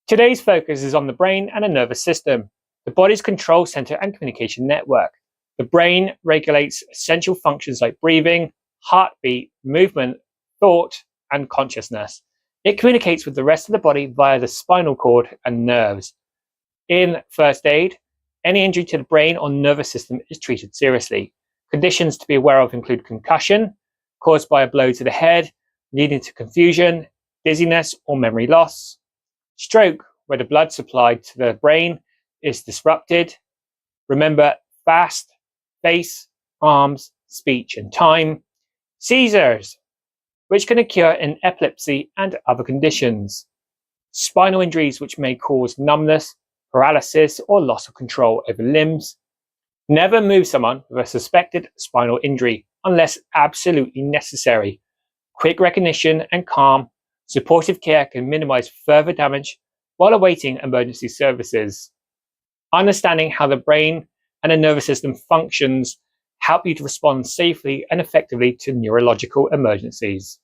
Today's focus is on the brain and the nervous system, the body's control center and communication network. The brain regulates essential functions like breathing, heartbeat, movement, thought, and consciousness. It communicates with the rest of the body via the spinal cord and nerves. In first aid, any injury to the brain or nervous system is treated seriously. Conditions to be aware of include concussion, caused by a blow to the head, leading to confusion, dizziness, or memory loss. Stroke, where the blood supply to the brain is disrupted. Remember, fast, face, arms, speech, and time. Seizures, which can occur in epilepsy and other conditions. Spinal injuries, which may cause numbness, paralysis, or loss of control over limbs. Never move someone with a suspected spinal injury unless absolutely necessary. Quick recognition and calm, supportive care can minimize further damage while awaiting emergency services. Understanding how the brain and the nervous system functions help you to respond safely and effectively to neurological emergencies.